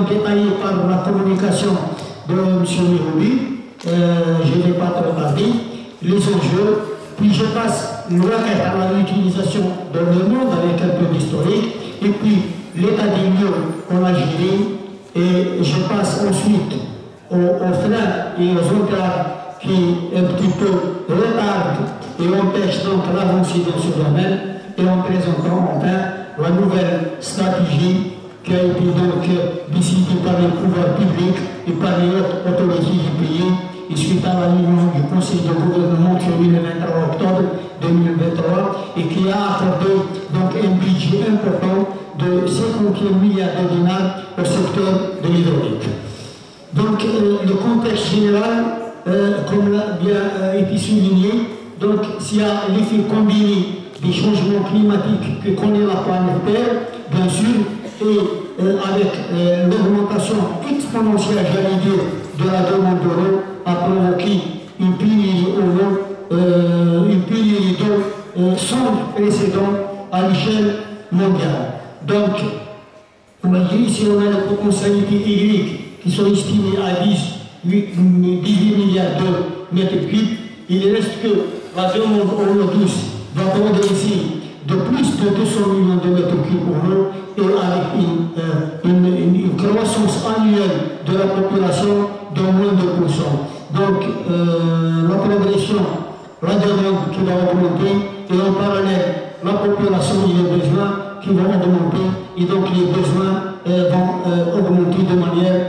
Détaillé par la communication de M. Miroubi, je ne vais pas trop tarder, les enjeux, puis je passe l'enquête à la réutilisation dans le monde avec un peu d'historique, et puis l'état des lieux en Algérie, et je passe ensuite aux freins et aux entraves qui un petit peu retardent et empêchent donc l'avancée dans ce domaine, et en présentant enfin la nouvelle stratégie qui a été donc décidée par les pouvoirs publics et par les autres autorités du pays, et suite à la réunion du Conseil de gouvernement qui a eu le 23 octobre 2023 et qui a accordé donc un budget important de 51 milliards de dinars au secteur de l'hydraulique. Donc le contexte général, comme l'a bien été souligné, donc s'il y a l'effet combiné des changements climatiques que connaît la planète Terre, bien sûr, et avec l'augmentation exponentielle, j'allais dire, de la demande d'eau, a provoqué une pénurie d'eau sans précédent à l'échelle mondiale. Donc, on va dire, si on a les potentialités hydriques qui sont estimées à 18 milliards de mètres cubes, il reste que la demande en eau douce va progresser de plus de 200 millions de mètres cubes pour l'eau, et avec une croissance annuelle de la population de moins de 2%. Donc, la progression, la demande qui va augmenter, et en parallèle, la population et les besoins qui vont augmenter, et donc les besoins vont augmenter de manière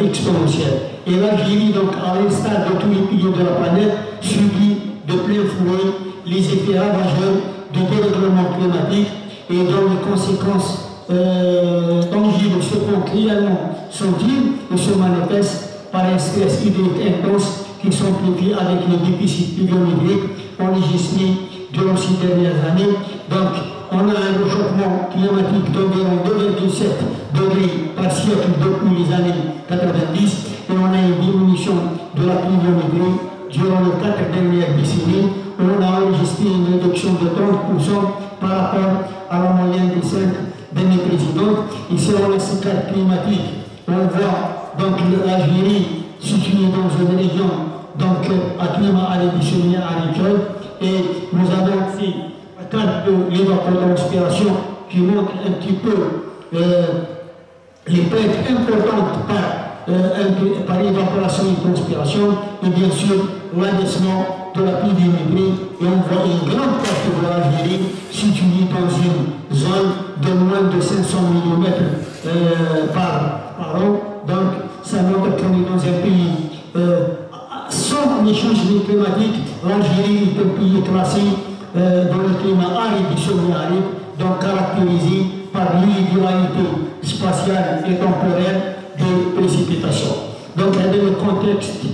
exponentielle. Et l'Algérie, donc, à l'instar de tous les pays de la planète, subit de plein fouet les effets ravageurs du dérèglement climatique, et dont les conséquences tangibles se font clairement sentir et se manifestent par un stress hydrique intense qui s'amplifie avec les déficits pluviométriques enregistrés durant ces dernières années. Donc, on a un réchauffement climatique d'environ 2,7 degrés par siècle depuis les années 90, et on a une diminution de la pluviométrie durant les 4 dernières décennies, où on a enregistré une réduction de 30% par rapport à la moyenne des 5 derniers présidents. Et selon la carte climatique, on voit donc l'Algérie située dans une région donc à climat additionnel agricole, et nous avons aussi la carte de l'évapotranspiration qui montre un petit peu les pertes importantes par évaporation et transpiration, et bien sûr l'abaissement de la pluviométrie, et on voit une grande partie de l'Algérie située dans une zone de moins de 500 mm par an. Donc ça montre qu'on est dans un pays sans les changements climatiques. L'Algérie est un pays classé dans le climat aride et semi-aride, donc caractérisé par l'irrégularité spatiale et temporelle des précipitations. Donc, dans le contexte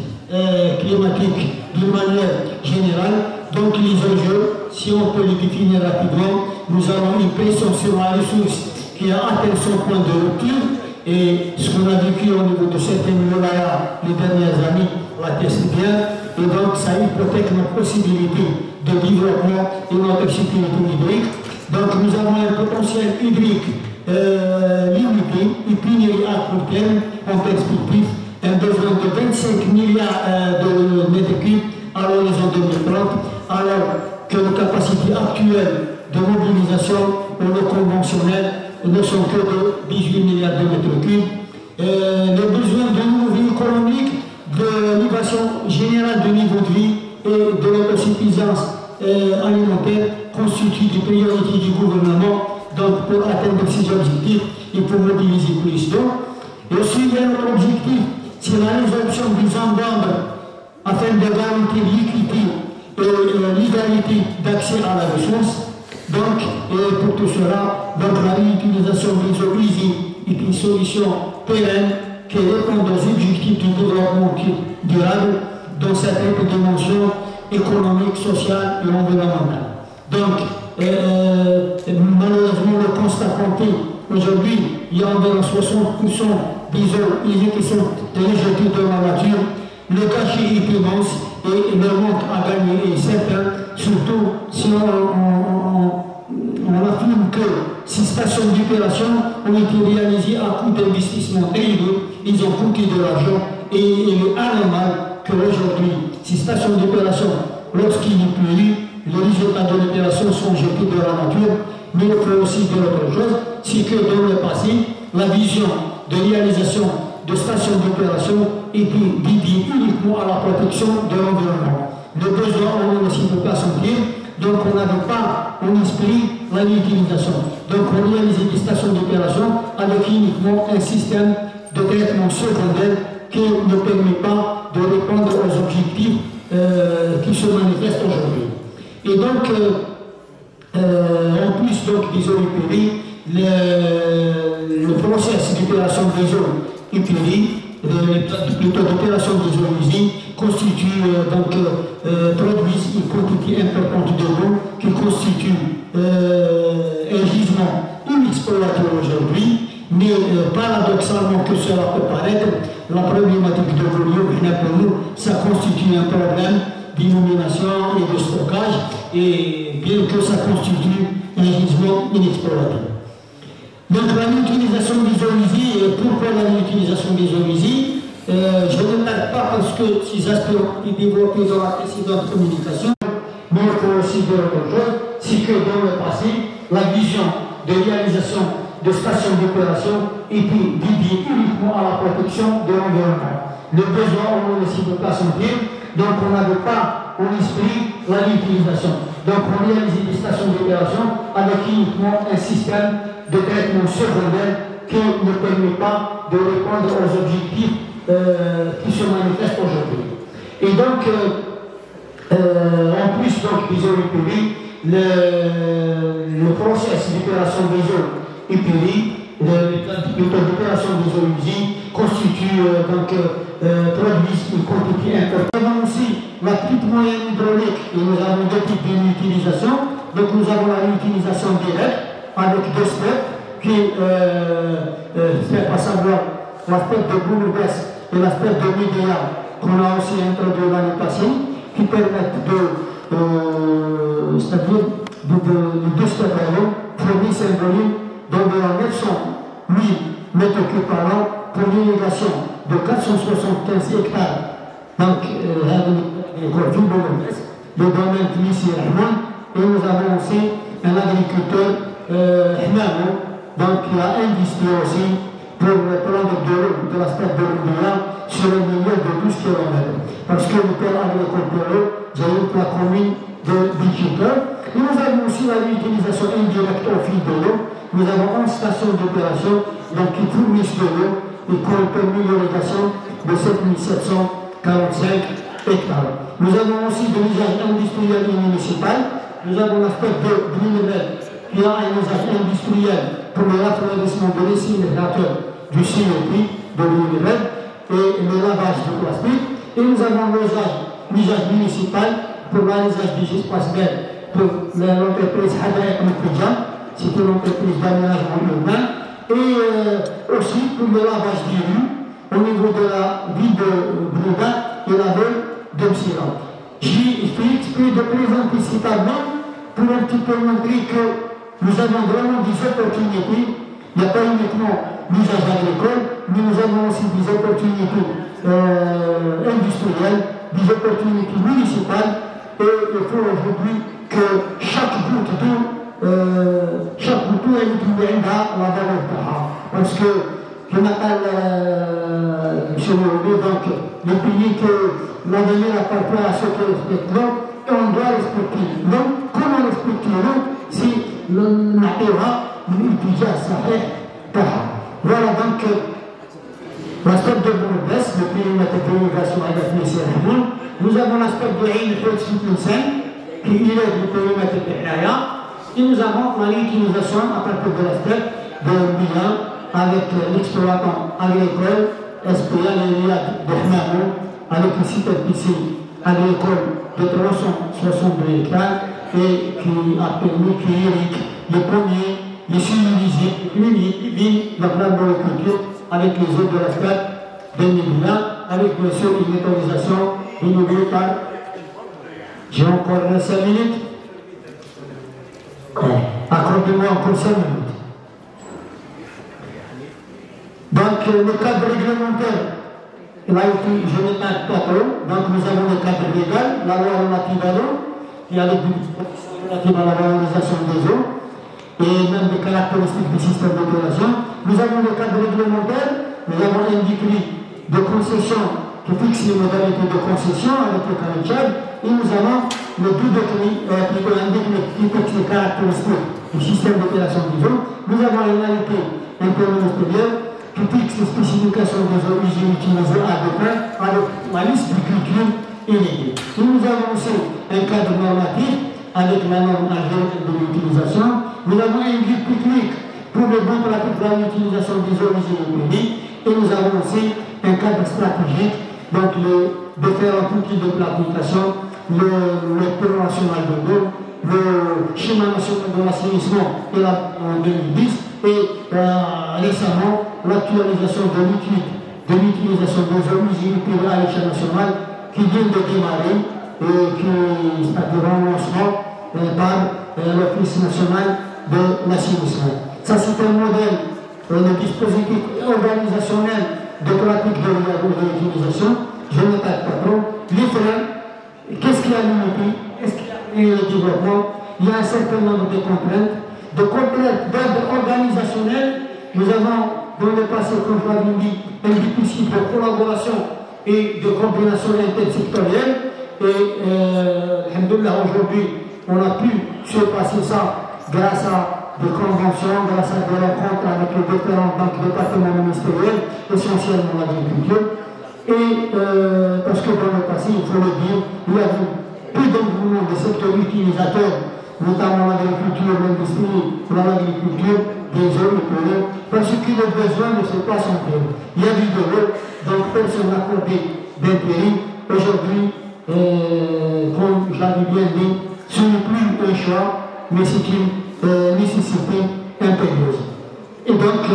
climatique d'une manière générale, donc les enjeux, si on peut les définir rapidement, nous avons une pression sur la ressource qui a atteint son point de rupture, et ce qu'on a vécu au niveau de certaines wilayas les dernières années l'atteste bien, et donc ça hypothèque notre possibilité de développement et notre sécurité hydrique. Donc nous avons un potentiel hydrique limité, une pénurie à court terme en perspective, un besoin de 25 milliards de mètres cubes à l'horizon 2030, alors que nos capacités actuelles de mobilisation au eau conventionnelle ne sont que de 18 milliards de mètres cubes. Les besoins de nouveau vie économique, de l'élévation générale du niveau de vie et de l'autosuffisance alimentaire constituent des priorités du gouvernement, donc pour atteindre ces objectifs et pour mobiliser plus d'eau. Et aussi, il y a notre objectif, c'est la résolution des embandres afin de garantir l'équité et l'égalité d'accès à la ressource. Donc, pour tout cela, donc la réutilisation des eaux usées est une solution pérenne qui répond aux objectifs du développement durable dans sa triple dimension économique, sociale et environnementale. Donc, malheureusement, le constat compté aujourd'hui, il y a environ 60% des eaux usées qui sont rejetées dans la nature. Le cachet est immense et le manque à gagner est certain, surtout si on affirme que si stations d'opération ont été réalisées à coût d'investissement élevé, ils ont coûté de l'argent et il est anormal qu'aujourd'hui, ces stations d'opération, lorsqu'il n'y plus, les résultats de l'opération sont jetés dans la nature, mais il faut aussi dire autre chose, c'est que dans le passé, la vision de réalisation de stations d'opération était dédiée uniquement à la protection de l'environnement. Le besoin, on ne s'y peut pas sentir, donc on n'avait pas en esprit la réutilisation. Donc on réalisait des stations d'opération avec uniquement un système de traitement secondaire qui ne permet pas de répondre aux objectifs qui se manifestent aujourd'hui. Et donc, en plus donc, des eaux épurées, le process d'opération des eaux épurées, plutôt d'opération des eaux usées, produisent une quantité importante de l'eau qui constitue un gisement inexploité aujourd'hui, mais paradoxalement que cela peut paraître, la problématique de l'eau, pour nous, ça constitue un problème d'illumination et de stockage, et bien que ça constitue un gisement inexploité. Donc la réutilisation des eaux usées, et pourquoi la réutilisation des eaux usées? Je ne m'arrête pas parce que ces aspects ont été développés dans la précédente communication, mais il faut aussi dire autre chose, c'est que dans le passé, la vision de réalisation de stations d'opération était dédiée uniquement à la protection de l'environnement. Le besoin, on ne s'y peut pas sentir, donc on n'avait pas en esprit la réutilisation. Donc on réalisait des stations d'opération avec uniquement un système de traitement secondaire qui ne permet pas de répondre aux objectifs qui se manifestent aujourd'hui. Et donc, en plus donc, des eaux épurées, le process d'opération des eaux épurées, l'opération des eaux usées constitue produisent une quantité importante. Nous avons aussi la petite moyenne hydraulique et nous avons deux types d'utilisation. Donc nous avons la réutilisation directe avec deux steps qui fait à savoir l'aspect de bouleverse et l'aspect de média qu'on a aussi introduit l'année passée, qui permettent c'est-à-dire de deux steps à l'eau, fournissent un volume d'environ 900 000 mètres cubes par an pour l'irrigation de 475 hectares. Donc, le domaine de lycée Rahman, et nous avons aussi un agriculteur Hmamo, donc qui a investi aussi pour prendre de l'aspect de l'Oudéa sur un milieu de 12 km. Parce que le terrain agricole pour eux, j'ai eu la commune de Bichiker. Et nous avons aussi la réutilisation indirecte au fil de l'eau. Nous avons 11 stations d'opération qui fournissent de l'eau et qui ont permis l'irrigation de 7745 hectares. Nous avons aussi de l'usage industriel et municipal. Nous avons l'aspect de Greenwell qui a un usage industriel pour le rafraîchissement de l'incinérateur du COP de Greenwell et le lavage de plastique. Et nous avons l'usage municipal pour le réalisation des espaces verts pour l'entreprise Hadaïk Moukouja. C'est une entreprise d'aménagement urbain, et aussi pour le lavage des rues au niveau de la ville de Brouda et la ville de Msira. J'ai fait exprès de présenter ces tableaux pour un petit peu montrer que nous avons vraiment des opportunités. Il n'y a pas uniquement l'usage agricole, mais nous avons aussi des opportunités industrielles, des opportunités municipales, et il faut aujourd'hui que chaque goutte d'eau elle trouve la valeur parce que je m'appelle M. Mourou, donc le pays que l'avenir appartient à ceux qui respectent l'eau, et on doit respecter l'eau. Comment respecter l'eau si l'Athéra l'utilise à sa tête. Voilà donc l'aspect de Bourbès, le périmètre d'irrigation avec M. Rahman. Nous avons l'aspect de Aïn Khouetz-Foutensen qui élève le périmètre de Hnaya. Et nous avons la réutilisation à partir de l'aspect de bilan avec l'exploitant agricole SPA de Hmamo avec une superficie agricole de 362 hectares et qui a permis qu'il irrigue les premiers, les civilisés, l'unique, la arboriculture avec les eaux de l'aspect de bilan avec bien sûr une méthanisation renouvelée par. J'ai encore 5 minutes. Accordez-moi encore 5 minutes. Donc le cadre réglementaire, là je ne parle pas trop, donc nous avons le cadre légal, la loi relative à l'eau, qui a les dispositions relatives à la valorisation des eaux, et même les caractéristiques du système d'opération. Nous avons le cadre réglementaire, nous avons un décret de concession qui fixe les modalités de concession avec le caractère, et nous avons le deux décrets, plutôt un décret qui fixe les caractéristiques du système d'opération des eaux. Nous avons une arrêté interministérielle qui fixe les spécifications des eaux usées utilisées à des fins avec la liste de cultures éléguées. Et nous avons aussi un cadre normatif avec la norme algérienne de l'utilisation. Nous avons un guide technique pour les bonnes pratiques dans l'utilisation des eaux usées au pays. Et nous avons aussi un cadre stratégique, donc les différents outils de planification, le plan national de l'eau, le schéma national de l'assainissement en 2010 et récemment l'actualisation de l'utilisation des eaux usées à l'échelle nationale qui vient de démarrer et qui sera en lancement par l'Office national de l'assainissement. Ça c'est un modèle, le dispositif organisationnel de pratique de l'utilisation. Je ne parle pas trop. Les freins, qu'est-ce qui a limité? Est-ce qu'il y a le développement? Il y a un certain nombre de contraintes, d'ordre organisationnel. Nous avons dans le passé, comme je l'avais dit, un déficit de collaboration et de coordination intersectorielle. Et alhamdoulilah, aujourd'hui, on a pu surpasser ça grâce à des conventions, grâce à des rencontres avec les différents départements ministériels, essentiellement l'agriculture. Et parce que dans le passé, il faut le dire, il y a eu peu d'engouement des secteurs utilisateurs, notamment l'agriculture, l'industrie, l'agriculture, des eaux et parce que le besoin ne s'est pas centré. Il y a eu de l'eau, donc personne n'a accordé d'intérêt. Aujourd'hui, comme je l'avais bien dit, ce n'est plus un choix, mais c'est une nécessité impérieuse. Et donc,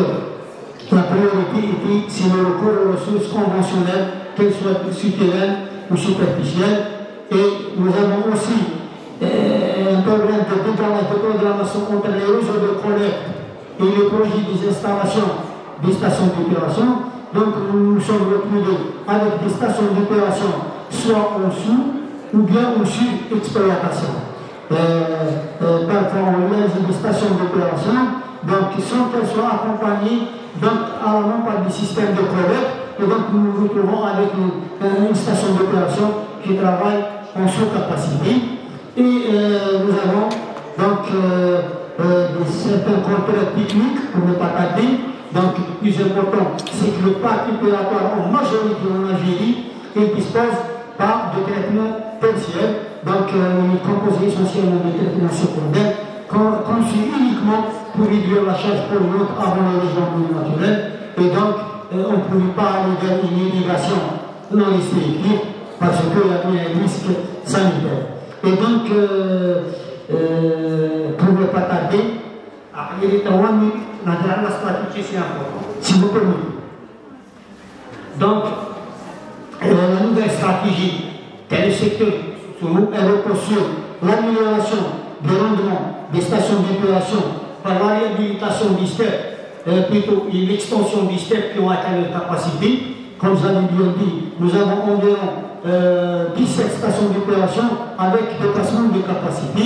la priorité était, c'est le recours aux ressources conventionnelles, qu'elles soient souterraines ou superficielles. Et nous avons aussi un problème de décalage de programmation entre les réseaux de collecte et le projet des installations des stations d'opération. Donc, nous nous sommes retrouvés avec des stations d'opération soit en sous ou bien en sur-exploitation. Parfois, on réalise des stations d'opération, donc sans qu'elles soient accompagnées à l'amont par des systèmes de collecte, et donc nous nous retrouvons avec une station d'opération qui travaille en sous-capacité. Et nous avons donc certains contrats techniques pour ne pas tarder. Donc, le plus important, c'est que le parc opératoire en majorité en Algérie il dispose pas de traitement tertiaire, donc il est composé essentiellement de traitements secondaires, conçus uniquement pour réduire la charge polluante avant le réchauffement naturel, et donc on ne pouvait pas aller vers une irrigation non restrictive parce qu'il y avait un risque sanitaire. Et donc, pour ne pas tarder, il est en 1 minute, la stratégie c'est important, si vous permettez. Donc, la nouvelle stratégie dans le secteur elle repose sur l'amélioration des rendements des stations d'opération par la réhabilitation des steppes, plutôt l'extension des steppes qui ont atteint leur capacité. Comme vous avez bien dit, nous avons environ 17 stations d'opération avec dépassement de capacité.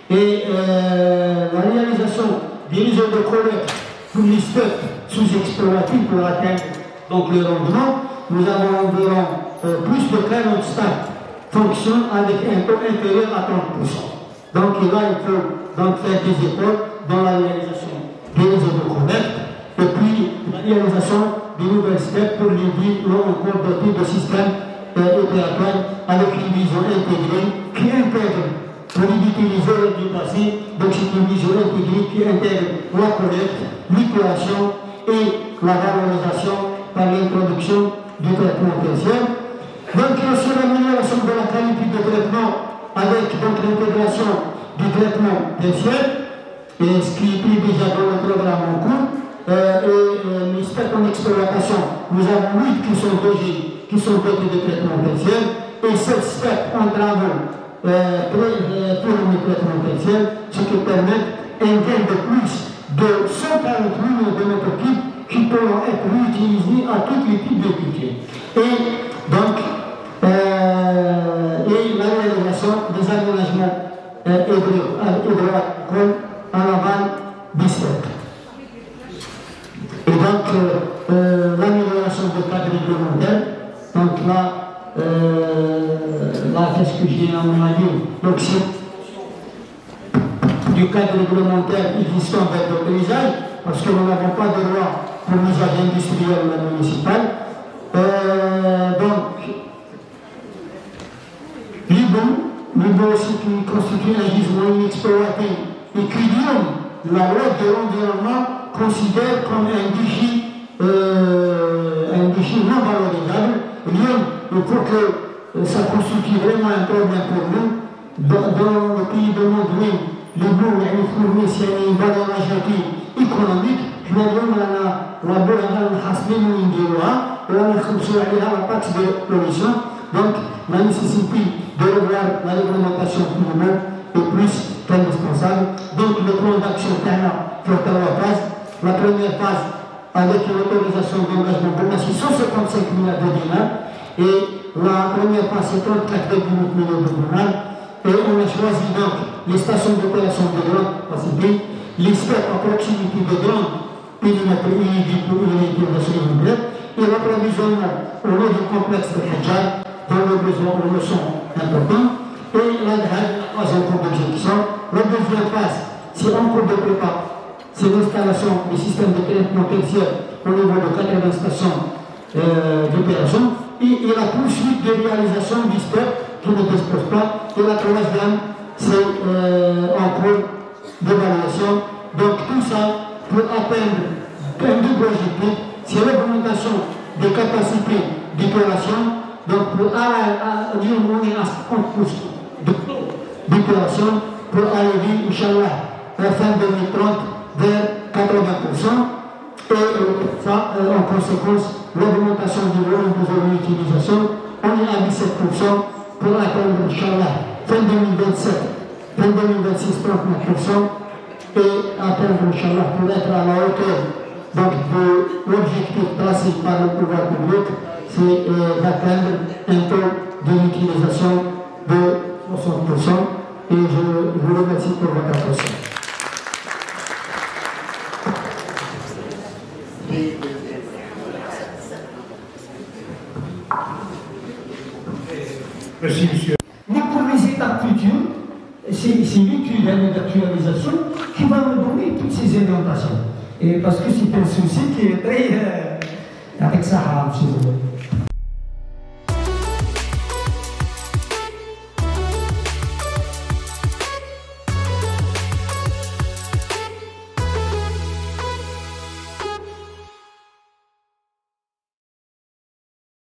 Et la réalisation des réseaux de collecte pour les steppes sous-exploitées pour atteindre donc, le rendement. Nous avons environ plus de 40 stades fonctionnent avec un taux inférieur à 30%. Donc là, il faut donc faire des efforts dans la réalisation des réseaux de collecte et puis la réalisation des nouvelles steppes pour les villes non encore dotées de systèmes opératoires avec une vision intégrée qui intègre, pour éviter les erreurs du passé, donc c'est une vision intégrée qui intègre la collecte, l'épuration et la valorisation par l'introduction du traitement tertiaire. Donc, il y a aussi l'amélioration de la qualité de traitement avec l'intégration du traitement tertiaire, et ce qui est déjà dans le programme en cours. Et les steppes en exploitation, nous avons 8 qui sont dotés de traitement tertiaire, et 7 steppes en travaux pour le traitement tertiaire, ce qui permet un gain de plus de 140 millions de mètres cubes qui pourront être réutilisés à tous les types de cultures. Et donc, et la réalisation des aménagements hydro-agricoles en aval du spectre. Et donc, l'amélioration du cadre réglementaire, donc là, qu'est-ce que j'ai à mon avis, donc c'est du cadre réglementaire existant avec le paysage, parce que nous n'avons pas de loi pour l'usage industriel ou municipal. Donc, l'Ibo aussi qui constitue un gisement inexploité et qui la loi de l'environnement considère comme un déchet non valorisable. Et pour que ça constitue vraiment un problème pour nous, dans le pays de monde, oui, l'Ibo est fourni c'est une valeur ajoutée économique. Nous avons la taxe de pollution. Donc, la nécessité de revoir la réglementation minimum est plus qu'indispensable. Donc, le plan d'action TANA pour 3 phases. La première phase avec une autorisation d'engagement de 155 milliards de dinars. Et la première phase, c'est 34,8 millions de dinars. Et on a choisi donc les stations d'opération de grande capacité, les steps à proximité de grandes périmètres d'utilisation immédiate, et l'approvisionnement au niveau du complexe de Hadjar, dont les besoins sont importants, et la troisième cours d'exécution. La deuxième phase, c'est en cours de prépa, c'est l'installation du système de traitement tertiaire au niveau de 80 stations d'opération, et la poursuite de réalisation du step qui ne dispose pas, et la troisième, c'est en cours d'évaluation. Donc tout ça pour atteindre un double objectif, c'est l'augmentation des capacités d'opération. Donc pour arriver à 50% d'opération pour arriver, Inch'Allah, à la fin 2030 vers 80%. Et ça, en conséquence, l'augmentation du volume de l'utilisation, on est à 17% pour atteindre, Inch'Allah, fin 2027, fin 2026, 39%. Et atteindre, Inch'Allah, pour être à la hauteur donc, de l'objectif tracé par le pouvoir public, c'est d'atteindre un taux d'utilisation de 60%. Et je vous remercie pour votre attention. Merci, monsieur. Mais pour les étapes futures, c'est l'étude d'actualisation qui va me donner toutes ces inondations. Et parce que c'est un souci qui est très... avec ça, monsieur.